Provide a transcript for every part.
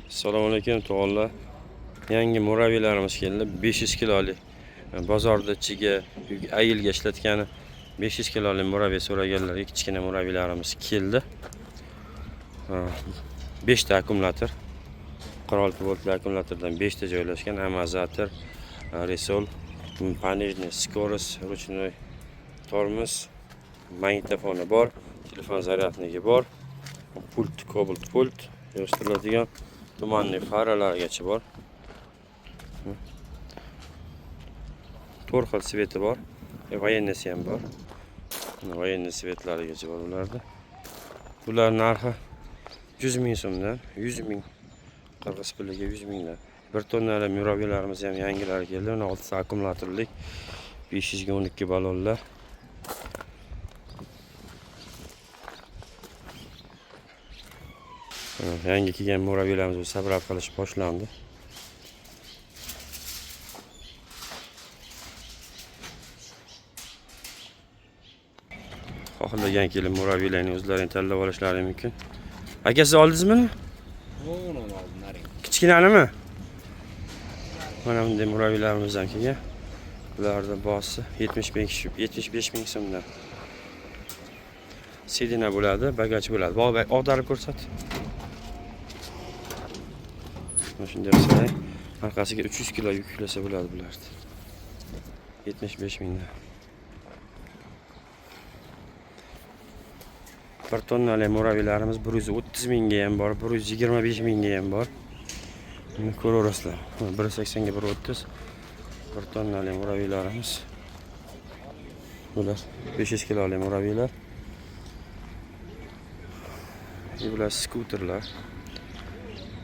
Assalomu alaykum tog'lar. Yangi murabiylarimiz keldi. 500 kilolik. Bozorda ichiga ayilga ishlatgani 500 kilolik murabiy so'raganlarga kichkina murabiylarimiz keldi. 5 ta akkumulyator. 16 voltli akkumulyatordan 5 ta joylashgan. Amortizator, resol, пониженный скорость, ручной tormoz, magnitofoni bor, telefon zaryadniki bor, pult, Cobalt pult, yig'ishtiriladigan tumanli faralargacha bor. 4 xil sveti bor. Voyennisi ham bor. Voyenniy svetlarigacha bor ularda. Bular narxi 100 ming so'mdan, 100 ming qirg'iz piliga 100 mingdan. 1 tonnali murabiylarimiz ham yangilari keldi. 6 ta akkumulyatorlik 500 ga 12 ballonlar. Yangi kelgan murabiylarimiz sabr qilish boshlandi. Xohlagan kelib murabiylarni o'zlaring tanlab olishlari mumkin. Akasi oldingizmi? Uni oldim. Kichkinanimi? Mana bunday murabiylarimizdan kelgan. Bularda bosi 75 ming so'mdan. Sedina bo'ladi, bagaj bo'ladi. Ag'darib ko'rsat. Mana shunday qilsa, orqasiga 300 kilo yuklasa bo'ladi bularda. 75 mingdan. 1 tonnali murabiylarimiz 130 mingga ham bor, 125 mingga ham bor. Buni ko'raverasizlar. 180 ga 130. 1 tonnali murabiylarimiz. Bular 500 kilolik murabiylar. Bular skuterlar.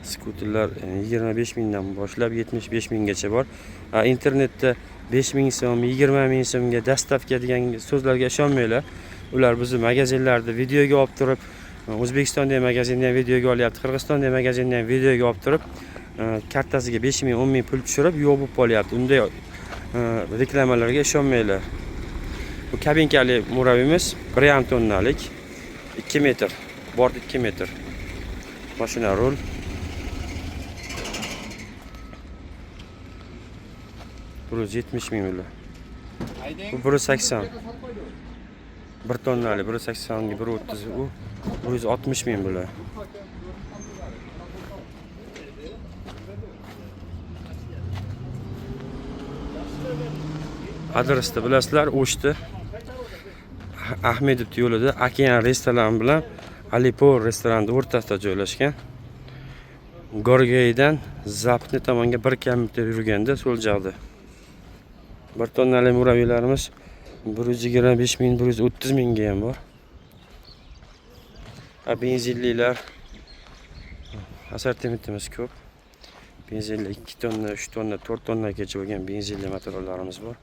Skuterlar 25 mingdan boshlab 75 minggacha bor. Internetda 5 ming so'm, 20 ming so'mga dastavka degan so'zlarga ishonmanglar. Ular bizni magazinlarda videoga olib turib, O'zbekistonda magazinda ham videoga olyapti, Qirg'izistonda magazinda ham videoga olib turib, kartasiga 5 ming, 10 ming pul tushirib, yo'q bo'lib qolyapti. Unday reklamalarga ishonmanglar. Bu kabinkali murabiyimiz 1,5 tonnalik, 2 metr, bort 2 metr. Mashina rul. Bu 70 ming bular. Bu 180. 1 tonnali 180 ga 130, u 160 ming bular. Adresda bilasizlar, O'shda Ahmedov yo'lida Okean restoran bilan Alipor restorani o'rtasida joylashgan. Gorgeydan Zapni tomonga 1 kilometr yurganda so'l joqda. 1 tonnali murabiylarimiz 125 ming, 130 mingga ham bor. Benzinlilar assortimentimiz ko'p. Benzinli 2 tonna, 3 tonna, 4 tonnagacha bo'lgan benzinli motorlarimiz bor.